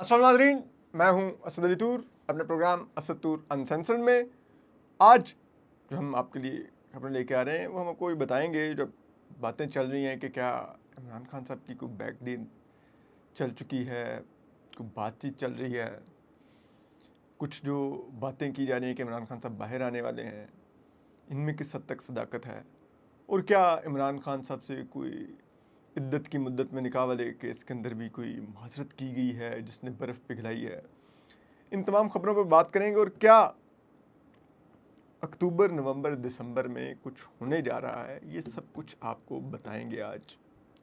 अस्सलाम नाज़रीन, मैं हूं असद अली तूर अपने प्रोग्राम असद तूर अनसेंसर्ड में। आज जो हम आपके लिए खबरें लेके आ रहे हैं वो हम आपको ये बताएंगे। जो बातें चल रही हैं कि क्या इमरान खान साहब की कोई बैकडील चल चुकी है, कोई बातचीत चल रही है, कुछ जो बातें की जा रही हैं कि इमरान खान साहब बाहर आने वाले हैं, इनमें किस हद तक सदाकत है, और क्या इमरान खान साहब से कोई इद्दत की मुद्दत में निकाह वाले केस के अंदर भी कोई माजरत की गई है जिसने बर्फ़ पिघलाई है। इन तमाम खबरों पर बात करेंगे और क्या अक्टूबर, नवंबर, दिसंबर में कुछ होने जा रहा है, ये सब कुछ आपको बताएंगे आज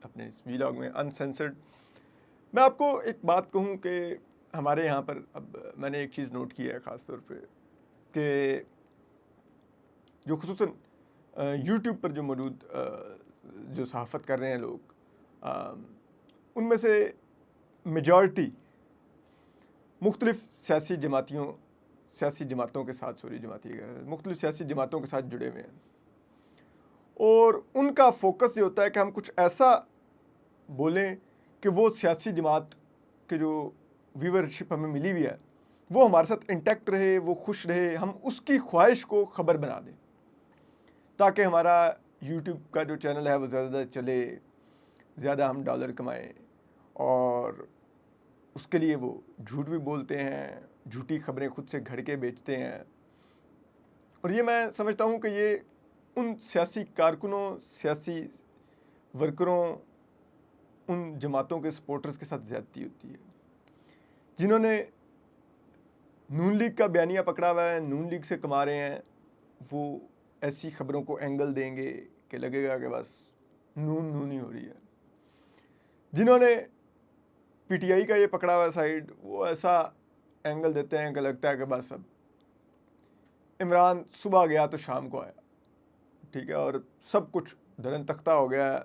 अपने इस वीलॉग में अनसेंसर्ड। मैं आपको एक बात कहूँ कि हमारे यहाँ पर अब मैंने एक चीज़ नोट की है ख़ास तौर पे कि जो खुसूसन यूट्यूब पर जो मौजूद जो सहाफ़त कर रहे हैं लोग, अ, उनमें से मेजॉरिटी मुख्तलिफ़ सियासी जमातों के साथ मुख्तलिफ़ सियासी जमातों के साथ जुड़े हुए हैं। और उनका फोकस ये होता है कि हम कुछ ऐसा बोलें कि वो सियासी जमात के जो व्यूवरशिप हमें मिली हुई है वो हमारे साथ इंटैक्ट रहे, वो खुश रहे, हम उसकी ख्वाहिश को खबर बना दें ताकि हमारा यूट्यूब का जो चैनल है वो ज़्यादा चले, ज़्यादा हम डॉलर कमाएं। और उसके लिए वो झूठ भी बोलते हैं, झूठी खबरें खुद से घड़ के बेचते हैं। और ये मैं समझता हूँ कि ये उन सियासी कारकुनों, सियासी वर्करों, उन जमातों के सपोर्टर्स के साथ ज़्यादती होती है जिन्होंने नून लीग का बयानिया पकड़ा हुआ है, नून लीग से कमा रहे हैं। वो ऐसी खबरों को एंगल देंगे कि लगेगा कि बस नून नून ही हो रही है। जिन्होंने पीटीआई का ये पकड़ा हुआ साइड, वो ऐसा एंगल देते हैं कि लगता है कि बस अब इमरान सुबह गया तो शाम को आया, ठीक है, और सब कुछ धरन तख्ता हो गया है,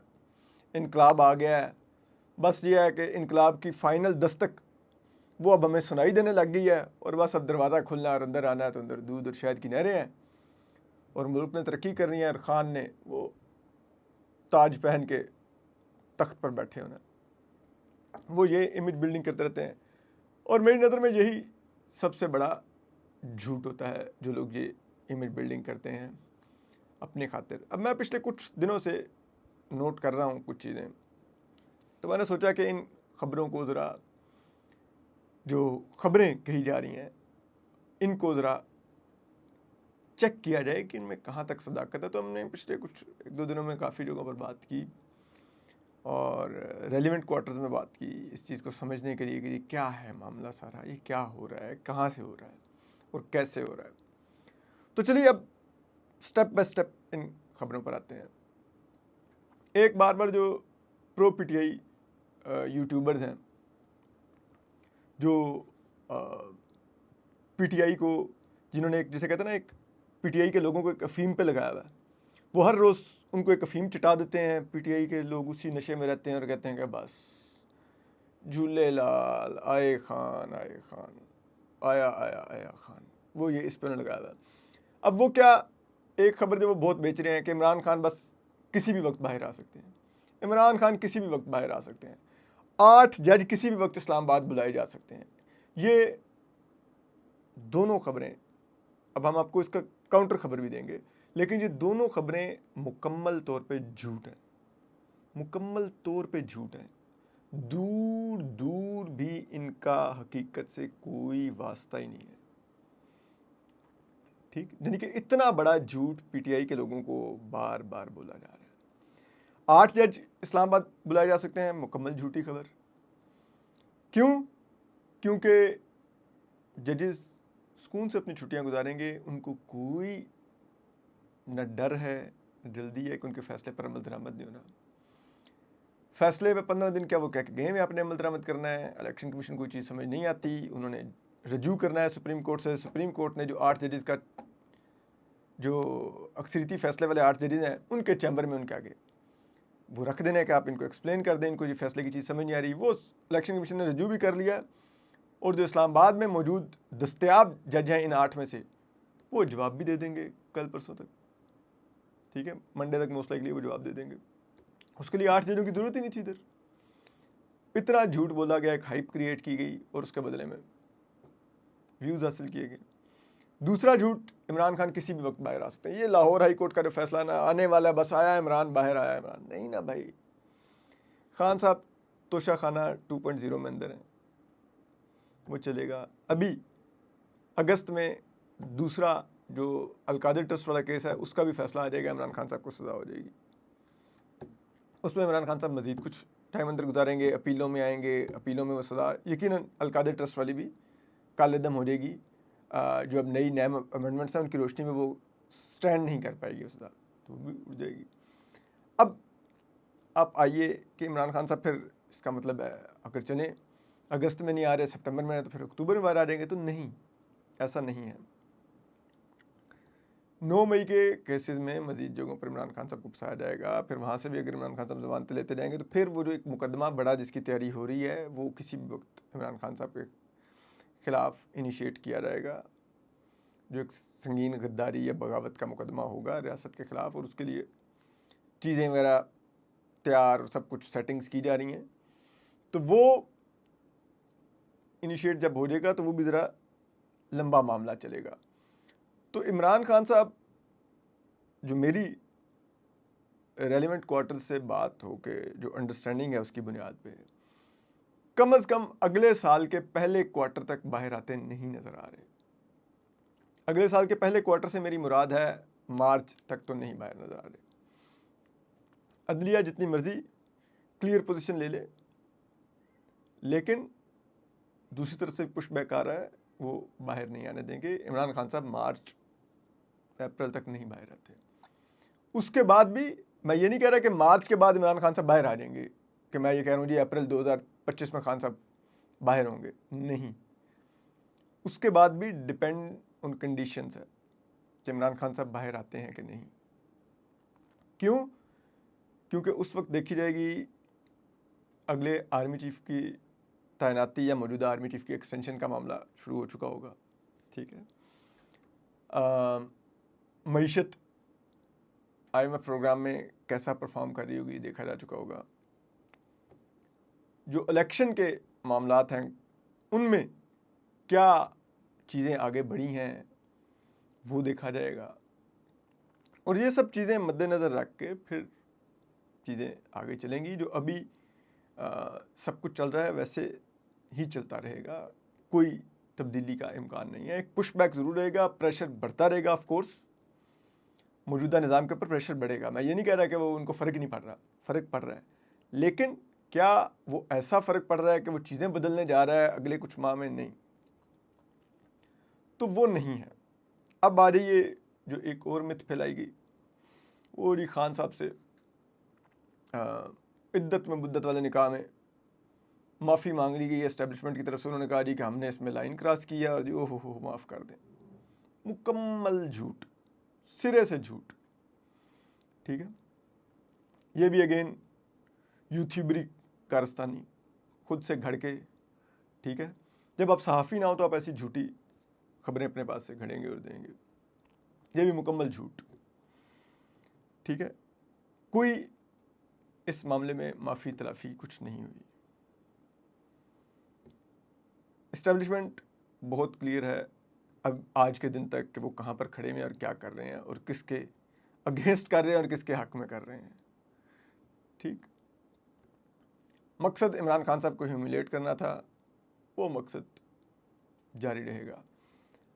इनकलाब आ गया है। बस ये है कि इनकलाब की फ़ाइनल दस्तक वो अब हमें सुनाई देने लग गई है और बस अब दरवाज़ा खुलना और अंदर आना है तो अंदर दूध और शहद की नहरें हैं और मुल्क ने तरक्की करनी है और ख़ान ने वो ताज पहन के तख्त पर बैठे होना है। वो ये इमेज बिल्डिंग करते रहते हैं और मेरी नज़र में यही सबसे बड़ा झूठ होता है जो लोग ये इमेज बिल्डिंग करते हैं अपनी खातिर। अब मैं पिछले कुछ दिनों से नोट कर रहा हूँ कुछ चीज़ें, तो मैंने सोचा कि इन खबरों को ज़रा, जो खबरें कही जा रही हैं, इनको ज़रा चेक किया जाए कि इनमें कहाँ तक सदाकत है। तो हमने पिछले कुछ एक दो दिनों में काफ़ी जगहों पर बात की और रेलिवेंट क्वार्टर्स में बात की इस चीज़ को समझने के लिए कि ये क्या है मामला सारा, ये क्या हो रहा है, कहाँ से हो रहा है और कैसे हो रहा है। तो चलिए अब स्टेप बाय स्टेप इन खबरों पर आते हैं। एक बार बार जो प्रो पीटीआई यूट्यूबर्स हैं, जो पीटीआई को, जिन्होंने एक, जैसे कहते हैं ना, एक पीटीआई के लोगों को एक अफीम पे लगाया हुआ है, वो हर रोज़ उनको एक अफीम चिटा देते हैं। पीटीआई के लोग उसी नशे में रहते हैं और कहते हैं कि बस झूले लाल आए खान, आए खान, आया आया आया खान। वो ये इस पर लगाया हुआ है। अब वो क्या, एक खबर जो वो बहुत बेच रहे हैं कि इमरान खान बस किसी भी वक्त बाहर आ सकते हैं, इमरान खान किसी भी वक्त बाहर आ सकते हैं, 8 जज किसी भी वक्त इस्लामाबाद बुलाए जा सकते हैं। ये दोनों खबरें, अब हम आपको इसका काउंटर खबर भी देंगे, लेकिन ये दोनों खबरें मुकम्मल तौर पे झूठ हैं, मुकम्मल तौर पे झूठ हैं। दूर दूर भी इनका हकीकत से कोई वास्ता ही नहीं है, ठीक। यानी कि इतना बड़ा झूठ पीटीआई के लोगों को बार बार बोला जा रहा है। 8 जज इस्लामाबाद बुलाए जा सकते हैं, मुकम्मल झूठी खबर। क्यों? क्योंकि जजेस सुकून से अपनी छुट्टियां गुजारेंगे, उनको कोई न डर है, न जल्दी है कि उनके फैसले पर अमल दरामद नहीं होना। फैसले पे 15 दिन क्या वो कह के गए हैं आपने अमल दरामद करना है। इलेक्शन कमीशन कोई चीज़ समझ नहीं आती, उन्होंने रजू करना है सुप्रीम कोर्ट से। सुप्रीम कोर्ट ने जो 8 जजेस का, जो अक्सरियती फैसले वाले 8 जजेस हैं, उनके चैम्बर में उनके आगे वो रख देना है कि आप इनको एक्सप्लेन कर दें, इनको ये फैसले की चीज़ समझ नहीं आ रही। वो इलेक्शन कमीशन ने रजू भी कर लिया और जो इस्लामाबाद में मौजूद दस्तयाब जज हैं इन 8 में से, वो जवाब भी दे देंगे कल परसों तक, ठीक है, मंडे तक मोस्ट लाइकली वो जवाब दे देंगे। उसके लिए 8 जजों की ज़रूरत ही नहीं थी इधर। इतना झूठ बोला गया, एक हाइप क्रिएट की गई और उसके बदले में व्यूज़ हासिल किए गए। दूसरा झूठ, इमरान खान किसी भी वक्त बाहर आ सकते हैं। ये लाहौर हाई कोर्ट का जो फैसला ना आने वाला है, बस आया इमरान, बाहर आया इमरान, नहीं ना भाई। खान साहब तोशा खाना 2.0 में अंदर हैं, वो चलेगा। अभी अगस्त में दूसरा जो अलकादिर ट्रस्ट वाला केस है उसका भी फैसला आ जाएगा, इमरान खान साहब को सज़ा हो जाएगी। उसमें इमरान खान साहब मज़ीद कुछ टाइम अंदर गुजारेंगे, अपीलों में आएंगे, अपीलों में वो सज़ा यकीनन अलकादिर ट्रस्ट वाली भी कालेदम हो जाएगी। जो अब नई नैम अमेंडमेंट्स हैं उनकी रोशनी में वो स्टैंड नहीं कर पाएगी सज़ा, तो भी उड़ जाएगी। अब आप आइए कि इमरान खान साहब फिर इसका मतलब है अगर चले अगस्त में नहीं आ रहे, सितंबर में तो फिर अक्टूबर में बाहर आ जाएंगे, तो नहीं, ऐसा नहीं है। 9 मई के केसेस में मजीद जगहों पर इमरान खान साहब को फंसाया जाएगा। फिर वहाँ से भी अगर इमरान खान साहब जमानत लेते जाएंगे तो फिर वो जो एक मुकदमा बड़ा जिसकी तैयारी हो रही है वो किसी भी वक्त इमरान खान साहब के ख़िलाफ़ इनिशिएट किया जाएगा, जो एक संगीन गद्दारी या बगावत का मुकदमा होगा रियासत के ख़िलाफ़, और उसके लिए चीज़ें वगैरह तैयार, सब कुछ सेटिंग्स की जा रही हैं। तो वो इनिशिएट जब हो जाएगा तो वो भी ज़रा लंबा मामला चलेगा। तो इमरान खान साहब, जो मेरी रेलिवेंट क्वार्टर से बात हो के जो अंडरस्टैंडिंग है उसकी बुनियाद पे, कम से कम अगले साल के पहले क्वार्टर तक बाहर आते नहीं नज़र आ रहे। अगले साल के पहले क्वार्टर से मेरी मुराद है मार्च तक तो नहीं बाहर नज़र आ रहे। अदलिया जितनी मर्जी क्लियर पोजीशन ले ले, लेकिन दूसरी तरफ से पुश बैक आ रहा है, वो बाहर नहीं आने देंगे। इमरान खान साहब मार्च अप्रैल तक नहीं बाहर आते। उसके बाद भी मैं ये नहीं कह रहा कि मार्च के बाद इमरान खान साहब बाहर आ जाएंगे, कि मैं ये कह रहा हूँ जी अप्रैल 2025 में खान साहब बाहर होंगे, नहीं। उसके बाद भी डिपेंड उन कंडीशंस है कि इमरान खान साहब बाहर आते हैं कि नहीं। क्यों? क्योंकि उस वक्त देखी जाएगी अगले आर्मी चीफ की तैनाती या मौजूदा आर्मी चीफ की एक्सटेंशन का मामला शुरू हो चुका होगा, ठीक है। मईशत IMF प्रोग्राम में कैसा परफॉर्म कर रही होगी देखा जा चुका होगा। जो इलेक्शन के मामलात हैं उनमें क्या चीज़ें आगे बढ़ी हैं वो देखा जाएगा, और ये सब चीज़ें मद्देनज़र रख के फिर चीज़ें आगे चलेंगी। जो अभी सब कुछ चल रहा है वैसे ही चलता रहेगा, कोई तब्दीली का इम्कान नहीं है। एक पुशबैक ज़रूर रहेगा, प्रेशर बढ़ता रहेगा, ऑफ कोर्स मौजूदा निज़ाम के ऊपर प्रेशर बढ़ेगा। मैं ये नहीं कह रहा कि वो उनको फ़र्क ही नहीं पड़ रहा, फ़र्क पड़ रहा है, लेकिन क्या वो ऐसा फ़र्क पड़ रहा है कि वो चीज़ें बदलने जा रहा है अगले कुछ माह में? नहीं, तो वो नहीं है। अब आ रही है जो एक और मिथ फैलाई गई, वो जी खान साहब से इद्दत में मुद्दत वाले निकाह में माफ़ी मांग ली गई एस्टेब्लिशमेंट की तरफ से। उन्होंने कहा जी कि हमने इसमें लाइन क्रॉस किया और जी ओहो हो माफ़ कर दें। मुकम्मल झूठ, सिरे से झूठ, ठीक है। ये भी अगेन यूट्यूबरी कारस्तानी, खुद से घड़ के, ठीक है। जब आप सहाफ़ी ना हो तो आप ऐसी झूठी खबरें अपने पास से घड़ेंगे और देंगे, ये भी मुकम्मल झूठ, ठीक है। कोई इस मामले में माफ़ी तलाफ़ी कुछ नहीं हुई। इस्टेब्लिशमेंट बहुत क्लियर है अब आज के दिन तक कि वो कहाँ पर खड़े हैं और क्या कर रहे हैं और किसके अगेंस्ट कर रहे हैं और किसके हक में कर रहे हैं, ठीक। मकसद इमरान खान साहब को ह्यूमिलेट करना था, वो मकसद जारी रहेगा।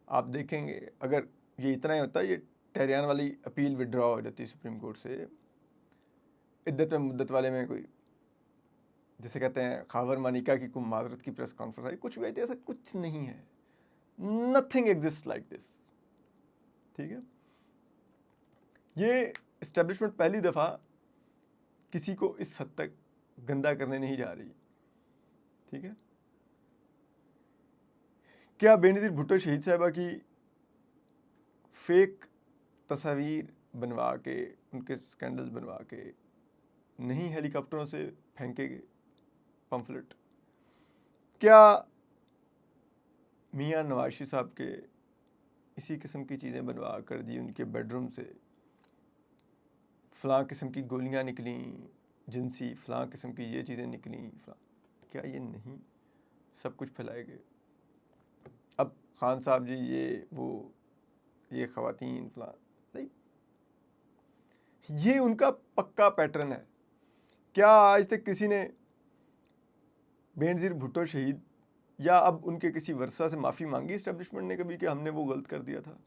आप देखेंगे अगर ये इतना ही होता, ये टेहरियान वाली अपील विड्रॉ हो जाती सुप्रीम कोर्ट से, इद्दत में मुद्दत वाले में कोई जिसे कहते हैं खावर मानिका की कोई माजरत की प्रेस कॉन्फ्रेंस आई, कुछ भी ऐसा कुछ नहीं है, नथिंग एग्जिस्ट लाइक दिस, ठीक है। ये इस्टेब्लिशमेंट पहली दफ़ा किसी को इस हद तक गंदा करने नहीं जा रही, ठीक है। क्या बेनज़ीर भुट्टो शहीद साहबा की फेक तस्वीर बनवा के, उनके स्कैंडल्स बनवा के नहीं हेलीकॉप्टरों से फेंकेंगे पम्फलेट? क्या मियाँ नवाशी साहब के इसी किस्म की चीज़ें बनवा कर दी, उनके बेडरूम से फ़लाँ किस्म की गोलियां निकली जिनसी, फ़लाँ किस्म की ये चीज़ें निकली फ़लाँ? क्या ये नहीं सब कुछ फैलाएंगे? अब खान साहब जी ये वो ये ख़वातीन फलां, नहीं, ये उनका पक्का पैटर्न है। क्या आज तक किसी ने बेनज़ीर भुट्टो शहीद या अब उनके किसी वर्षा से माफ़ी मांगी इस्टेब्लिशमेंट ने कभी कि हमने वो गलत कर दिया था?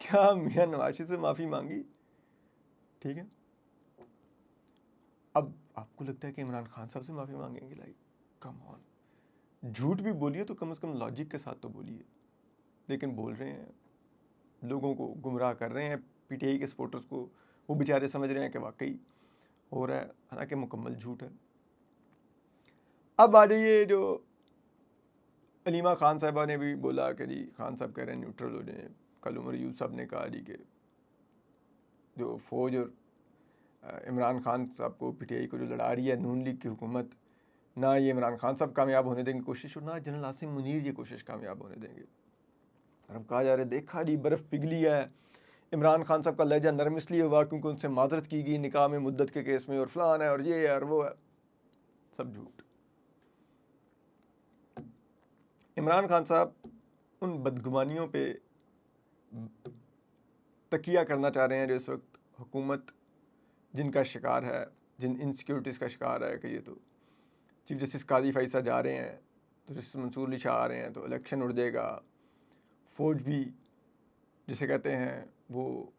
क्या मियां नवाज शरीफ से माफ़ी मांगी? ठीक है, अब आपको लगता है कि इमरान खान साहब से माफ़ी मांगेंगे? लाइक कम ऑन, झूठ भी बोलिए तो कम से कम लॉजिक के साथ तो बोलिए। लेकिन बोल रहे हैं, लोगों को गुमराह कर रहे हैं, पीटीआई के सपोर्टर्स को, वो बेचारे समझ रहे हैं कि वाकई हो रहा है, हालांकि मुकम्मल झूठ है। अब आ जाइए, जो अलीमा खान साहबा ने भी बोला कि जी खान साहब कह रहे हैं न्यूट्रल हो जाए। कल उमर यूसुफ साहब ने कहा जी कि जो फ़ौज और इमरान खान साहब को, पीटीआई को जो लड़ा रही है नून लीग की हुकूमत, ना ये इमरान खान साहब कामयाब होने देंगे कोशिश, और ना जनरल आसिम मुनीर ये कोशिश कामयाब होने देंगे। और अब कहा जा रहा है देखा जी बर्फ़ पिघली है, इमरान खान साहब का लहजा नरम इसलिए हुआ क्योंकि उनसे माजरत की गई निकाह में मुद्दत के केस में, और फलान है और ये है और वो है। सब झूठ। इमरान खान साहब उन बदगुमानियों पे तकिया करना चाह रहे हैं जो इस वक्त हुकूमत जिनका शिकार है, जिन इनसिक्योरिटीज़ का शिकार है, कि ये तो चीफ जस्टिस काजी फैसला जा रहे हैं, तो जस्टिस मंसूर अली शाह आ रहे हैं तो इलेक्शन उड़ जाएगा, फ़ौज भी जिसे कहते हैं वो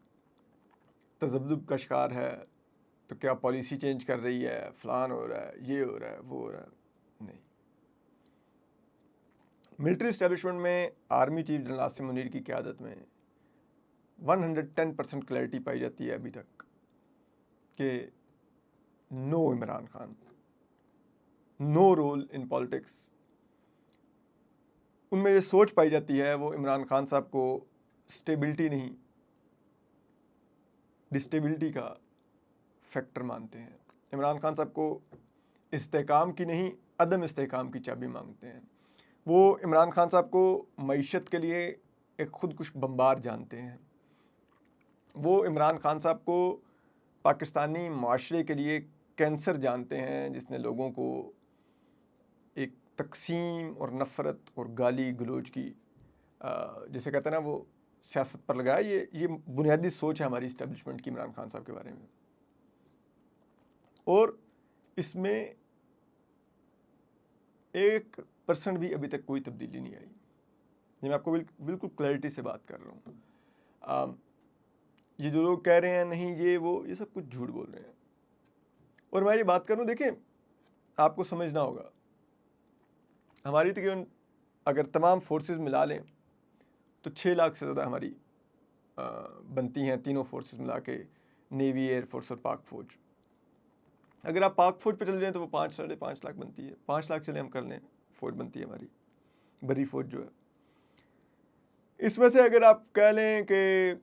तजब्जुब का शिकार है, तो क्या पॉलिसी चेंज कर रही है, फलान हो रहा है, ये हो रहा है, वो हो रहा है। नहीं, मिलिट्री इस्टेब्लिशमेंट में army chief general Asim Munir की क़यादत में 110% क्लैरिटी पाई जाती है अभी तक कि no Imran Khan, no role in politics. उनमें ये सोच पाई जाती है, वो इमरान खान साहब को स्टेबिलिटी नहीं डिस्टेबिलिटी का फैक्टर मानते हैं। इमरान खान साहब को इस्तेकाम की नहीं, अदम इस्तेकाम की चाबी मांगते हैं। वो इमरान खान साहब को मईशत के लिए एक खुदकुश बम्बार जानते हैं। वो इमरान खान साहब को पाकिस्तानी माशरे के लिए कैंसर जानते हैं, जिसने लोगों को एक तकसीम और नफ़रत और गाली गलोच की जिसे कहते हैं ना वो सियासत पर लगाया। ये बुनियादी सोच है हमारी इस्टेब्लिशमेंट की इमरान खान साहब के बारे में, और इसमें 1% भी अभी तक कोई तब्दीली नहीं आई। ये मैं आपको बिल्कुल क्लैरिटी से बात कर रहा हूँ। ये जो लोग कह रहे हैं नहीं ये वो, ये सब कुछ झूठ बोल रहे हैं। और मैं ये बात करूँ, देखें आपको समझना होगा, हमारी तकरीबन अगर तमाम फोर्सेस मिला लें तो 6 लाख से ज़्यादा हमारी बनती हैं, तीनों फोर्सेस मिला के, नेवी, एयरफोर्स और पाक फ़ौज। अगर आप पाक फ़ौज पे चले जाएँ तो वो 5-5.5 लाख बनती है। 5 लाख चले हम कर लें, फ़ौज बनती है हमारी बड़ी फ़ौज जो है। इसमें से अगर आप कह लें कि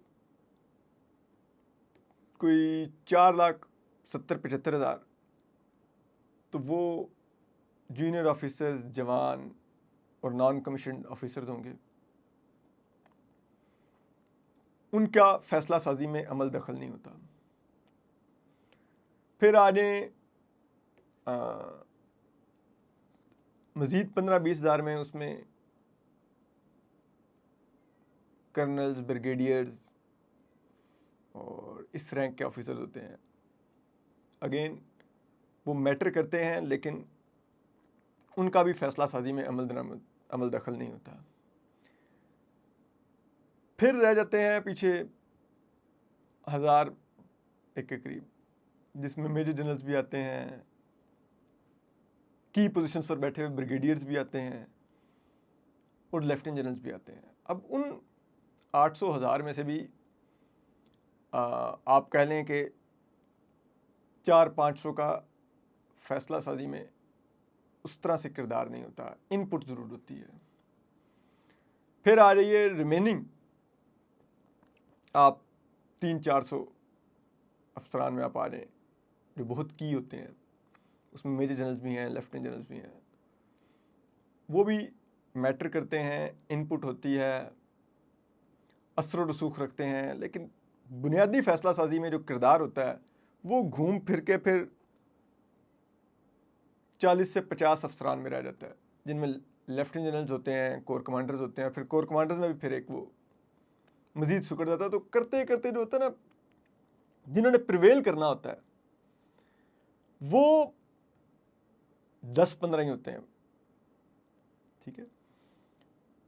कोई 4,70,75,000 तो वो जूनियर ऑफिसर्स, जवान और नॉन कमीशन ऑफिसर्स होंगे। उनका फैसला साजी में अमल दखल नहीं होता। फिर आ जाए मज़ीद 15-20 हज़ार में, उसमें कर्नल्स, ब्रिगेडियर्स और इस रैंक के ऑफिसर्स होते हैं। अगेन वो मैटर करते हैं, लेकिन उनका भी फैसला साजी में अमल दखल नहीं होता। फिर रह जाते हैं पीछे 1,000 के करीब, जिसमें मेजर जनरल्स भी आते हैं, की पोजीशंस पर बैठे हुए ब्रिगेडियर्स भी आते हैं और लेफ्टिनेंट जनरल्स भी आते हैं। अब उन 800,000 में से भी आप कह लें कि 400-500 का फैसला साजी में उस तरह से किरदार नहीं होता, इनपुट ज़रूर होती है। फिर आ जाइए रिमेनिंग आप 300-400 अफसरान में आप आ जाएँ जो बहुत की होते हैं, उसमें मेजर जनरल्स भी हैं, लेफ्टिनेंट जनरल्स भी हैं, वो भी मैटर करते हैं, इनपुट होती है, असर और रसूख रखते हैं। लेकिन बुनियादी फैसला साजी में जो किरदार होता है वो घूम फिर के फिर 40 से 50 अफसरान में रह जाता है, जिनमें लेफ्टिनेंट जनरल्स होते हैं, कोर कमांडर्स होते हैं, फिर कोर कमांडर्स में भी फिर एक वो मजीद सुकड़ जाता है। तो करते करते जो होता है ना, जिन्होंने प्रिवेल करना होता है वो 10-15 ही होते हैं, ठीक है।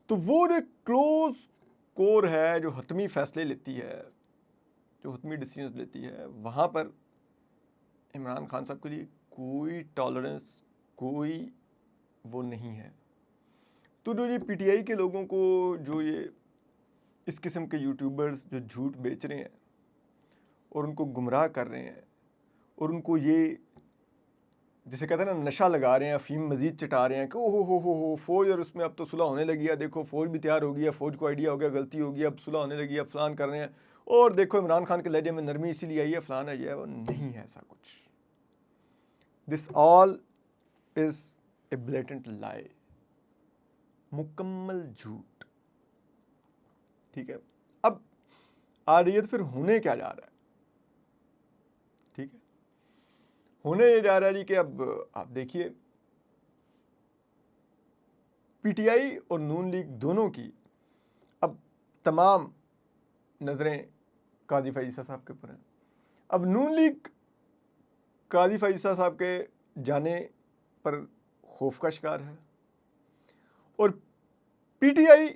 तो वो जो क्लोज कोर है, जो हतमी फैसले लेती है, जो हतमी डिसीजन लेती है, वहाँ पर इमरान खान साहब के लिए कोई टॉलरेंस, कोई वो नहीं है। तो जो ये पीटीआई के लोगों को, जो ये इस किस्म के यूट्यूबर्स जो झूठ बेच रहे हैं और उनको गुमराह कर रहे हैं और उनको ये जिसे कहते हैं ना नशा लगा रहे हैं, अफीम मजीद चटा रहे हैं कि ओहो हो फौज और उसमें अब तो सुलह होने लगी है, देखो फौज भी तैयार हो गई है, फौज को आइडिया हो गया गलती हो गई, अब सुलह होने लगी है, अब फलान कर रहे हैं, और देखो इमरान खान के लहजे में नरमी इसीलिए आई है, फलान है, ये वो नहीं है ऐसा कुछ। This all is a blatant lie, मुकम्मल झूठ, ठीक है। अब आ रही है तो फिर होने क्या जा रहा है, ठीक है। होने ये जा रहा है जी कि अब आप देखिए पीटीआई और नून लीग दोनों की अब तमाम नज़रें काजी फैज़ साहब के ऊपर हैं। अब नून लीग काजी फैज़ साहब के जाने पर खौफ का शिकार है और पीटीआई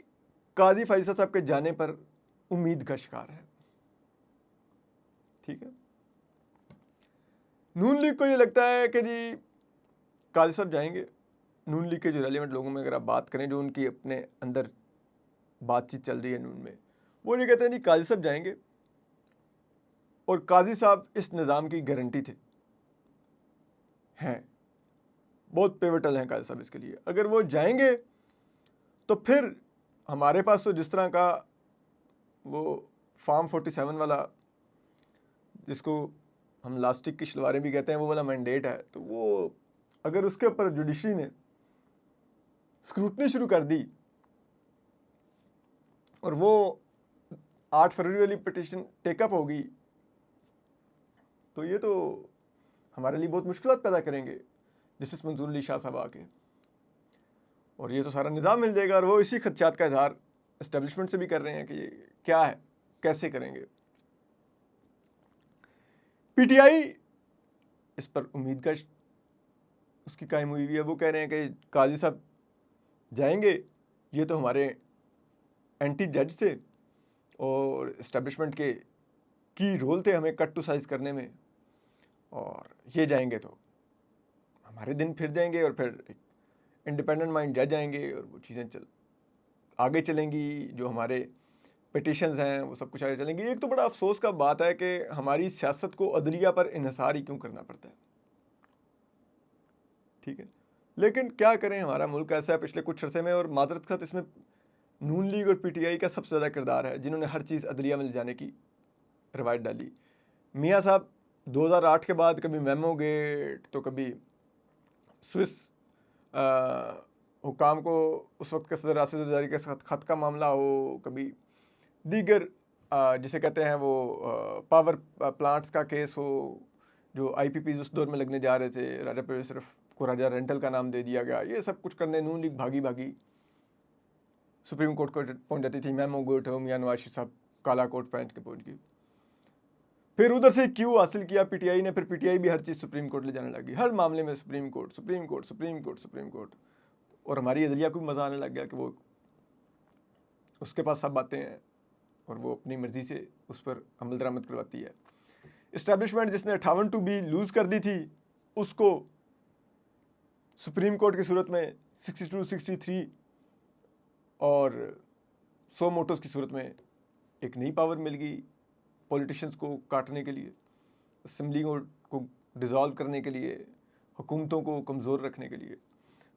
काजी फैज़ साहब के जाने पर उम्मीद का शिकार है, ठीक है। नून लीग को ये लगता है कि जी काजी साहब जाएंगे, नून लीग के जो रेलिवेंट लोगों में अगर आप बात करें, जो उनकी अपने अंदर बातचीत चल रही है नून में, वो ये कहते हैं जी काजी साहब जाएंगे और काजी साहब इस निज़ाम की गारंटी थे, हैं बहुत पिवटल हैं काजी साहब इसके लिए। अगर वो जाएंगे तो फिर हमारे पास तो जिस तरह का वो फार्म 47 वाला, जिसको हम लास्टिक की शलवारें भी कहते हैं, वो वाला मैंडेट है, तो वो अगर उसके ऊपर जुडिशरी ने स्क्रूटनी शुरू कर दी और वो 8 फरवरी वाली पिटीशन टेकअप होगी, तो ये तो हमारे लिए बहुत मुश्किलात पैदा करेंगे जस्टिस मंजूर अली शाह साहब आके, और ये तो सारा निज़ाम मिल जाएगा। और वो इसी खदशात का इजहार इस्टेब्लिशमेंट से भी कर रहे हैं कि ये क्या है, कैसे करेंगे। पीटीआई इस पर उम्मीद का उसकी कायम हुई हुई है। वो कह रहे हैं कि काजी साहब जाएंगे, ये तो हमारे एंटी जज थे और इस्टेब्लिशमेंट के की रोल थे हमें कट टू साइज करने में, और ये जाएंगे तो हमारे दिन फिर जाएंगे और फिर एक इंडिपेंडेंट माइंड जज आएंगे और वो चीज़ें आगे चलेंगी, जो हमारे पिटिशंस हैं वो सब कुछ आगे चलेंगी। एक तो बड़ा अफसोस का बात है कि हमारी सियासत को अदलिया पर इन्हिसार ही क्यों करना पड़ता है, ठीक है। लेकिन क्या करें, हमारा मुल्क ऐसा है पिछले कुछ अरसे में, और मादरत के साथ इसमें नून लीग और पीटीआई का सबसे ज़्यादा किरदार है, जिन्होंने हर चीज़ अदलिया में ले जाने की रवायत डाली। मियाँ साहब 2008 के बाद कभी मेमो गेट, तो कभी स्विस हुकाम को उस वक्त के सदर राशिद जारी के साथ खत का मामला हो, कभी दीगर जिसे कहते हैं वो पावर प्लांट्स का केस हो, जो आईपीपीज उस दौर में लगने जा रहे थे, राजा पे सिर्फ को राजा रेंटल का नाम दे दिया गया, ये सब कुछ करने नून लीग भागी भागी सुप्रीम कोर्ट को पहुंच जाती थी। मेमो गेट हो, मियाँ नवाज साहब काला कोट पहन के पहुंच गई, फिर उधर से क्यों हासिल किया पीटीआई ने, फिर पीटीआई भी हर चीज़ सुप्रीम कोर्ट ले जाने लगी, हर मामले में supreme court supreme court supreme court supreme court. और हमारी अदलिया को भी मज़ा आने लग गया कि वो उसके पास सब बातें हैं और वो अपनी मर्ज़ी से उस पर अमल दरामद करवाती है। इस्टेब्लिशमेंट जिसने 58(2) लूज़ कर दी थी, उसको सुप्रीम कोर्ट की सूरत में 62, 63 और 100 मोटोस की सूरत में एक नई पावर मिल गई पॉलिटिशियंस को काटने के लिए, असम्बली को डिज़ोल्व करने के लिए, हुकूमतों को कमज़ोर रखने के लिए।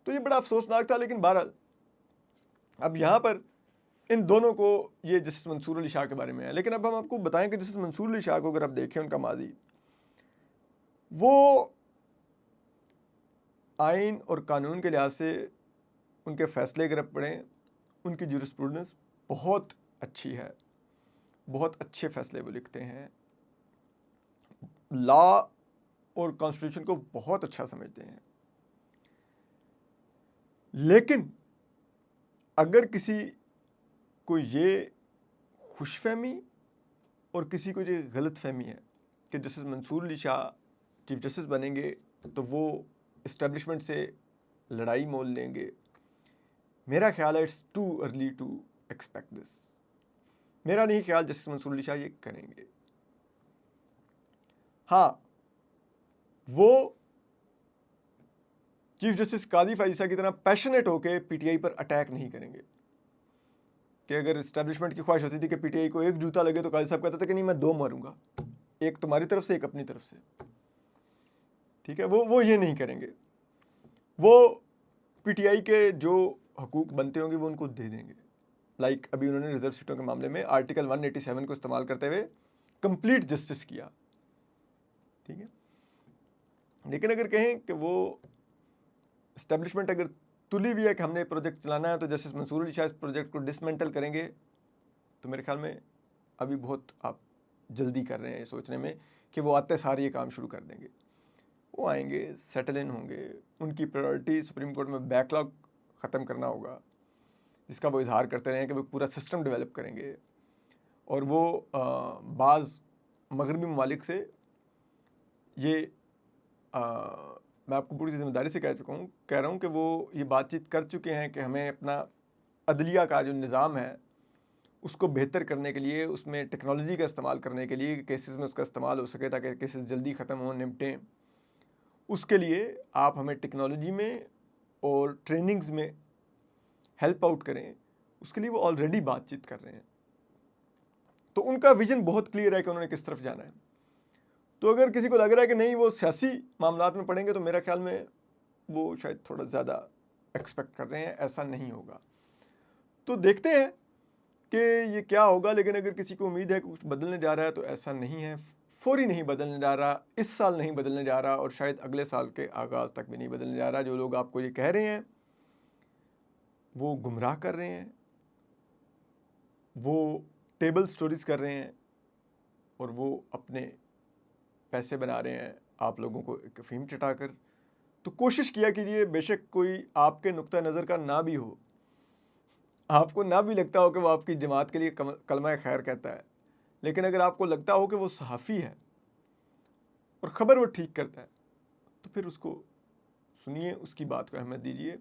तो ये बड़ा अफसोसनाक था। लेकिन बहरहाल अब यहाँ पर इन दोनों को, ये जस्टिस मंसूर अली शाह के बारे में है, लेकिन अब हम आपको बताएं कि जस्टिस मंसूर अली शाह को अगर आप देखें उनका माजी, वो आइन और कानून के लिहाज से उनके फ़ैसले अगर आप पढ़ें, उनकी जूरिस्प्रूडेंस बहुत अच्छी है, बहुत अच्छे फ़ैसले वो लिखते हैं, लॉ और कॉन्स्टिट्यूशन को बहुत अच्छा समझते हैं। लेकिन अगर किसी को ये खुशफहमी और किसी को ये गलतफहमी है कि justice Mansoor Ali Shah chief justice बनेंगे तो वो इस्टेब्लिशमेंट से लड़ाई मोल लेंगे, मेरा ख्याल है it's too early to expect this. मेरा नहीं ख्याल जस्टिस मंसूर अली शाह ये करेंगे। हाँ, वो चीफ जस्टिस कादी फाइजा की तरह पैशनेट होकर पीटीआई पर अटैक नहीं करेंगे कि अगर इस्टेब्लिशमेंट की ख्वाहिश होती थी कि पीटीआई को एक जूता लगे तो कादी साहब कहते थे कि नहीं मैं दो मारूंगा, एक तुम्हारी तरफ से एक अपनी तरफ से। ठीक है, वो ये नहीं करेंगे। वो पीटीआई के जो हकूक बनते होंगे वो उनको दे देंगे। लाइक अभी उन्होंने रिजर्व सीटों के मामले में आर्टिकल 187 को इस्तेमाल करते हुए कंप्लीट जस्टिस किया। ठीक है, लेकिन अगर कहें कि वो इस्टेब्लिशमेंट अगर तुली हुई है कि हमने प्रोजेक्ट चलाना है तो जस्टिस मंसूर अली शाह इस प्रोजेक्ट को डिसमेंटल करेंगे, तो मेरे ख्याल में अभी बहुत आप जल्दी कर रहे हैं सोचने में कि वो आते सारे ये काम शुरू कर देंगे। वो आएंगे, सेटल इन होंगे, उनकी प्रायोरिटी सुप्रीम कोर्ट में बैकलॉग ख़त्म करना होगा जिसका वो इजहार करते रहे कि वो पूरा सिस्टम डेवलप करेंगे। और वो बाज़ मगरबी ममालिक से ये मैं आपको पूरी जिम्मेदारी से कह रहा हूँ कि वो ये बातचीत कर चुके हैं कि हमें अपना अदलिया का जो निज़ाम है उसको बेहतर करने के लिए, उसमें टेक्नोलॉजी का इस्तेमाल करने के लिए, केसेस में उसका इस्तेमाल हो सके ताकि केसेस जल्दी ख़त्म हों, निपटें, उसके लिए आप हमें टेक्नोलॉजी में और ट्रेनिंग्स में हेल्प आउट करें। उसके लिए वो ऑलरेडी बातचीत कर रहे हैं। तो उनका विजन बहुत क्लियर है कि उन्होंने किस तरफ जाना है। तो अगर किसी को लग रहा है कि नहीं वो सियासी मामलात में पड़ेंगे तो मेरा ख्याल में वो शायद थोड़ा ज़्यादा एक्सपेक्ट कर रहे हैं, ऐसा नहीं होगा। तो देखते हैं कि ये क्या होगा। लेकिन अगर किसी को उम्मीद है कि कुछ बदलने जा रहा है तो ऐसा नहीं है, फौरी नहीं बदलने जा रहा, इस साल नहीं बदलने जा रहा और शायद अगले साल के आगाज़ तक भी नहीं बदलने जा रहा। जो लोग आपको ये कह रहे हैं वो गुमराह कर रहे हैं, वो टेबल स्टोरीज कर रहे हैं और वो अपने पैसे बना रहे हैं आप लोगों को एक अफीम चटाकर। तो कोशिश किया कीजिए, बेशक कोई आपके नुक्ता नज़र का ना भी हो, आपको ना भी लगता हो कि वो आपकी जमात के लिए कलमा खैर कहता है, लेकिन अगर आपको लगता हो कि वो सहाफ़ी है और ख़बर वो ठीक करता है तो फिर उसको सुनिए, उसकी बात को अहमियत दीजिए।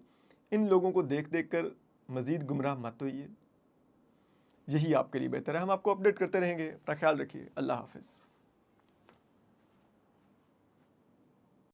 इन लोगों को देख देख कर मज़ीद गुमराह मत होइए, यही आपके लिए बेहतर है। हम आपको अपडेट करते रहेंगे। अपना ख्याल रखिए। अल्लाह हाफ़िज़।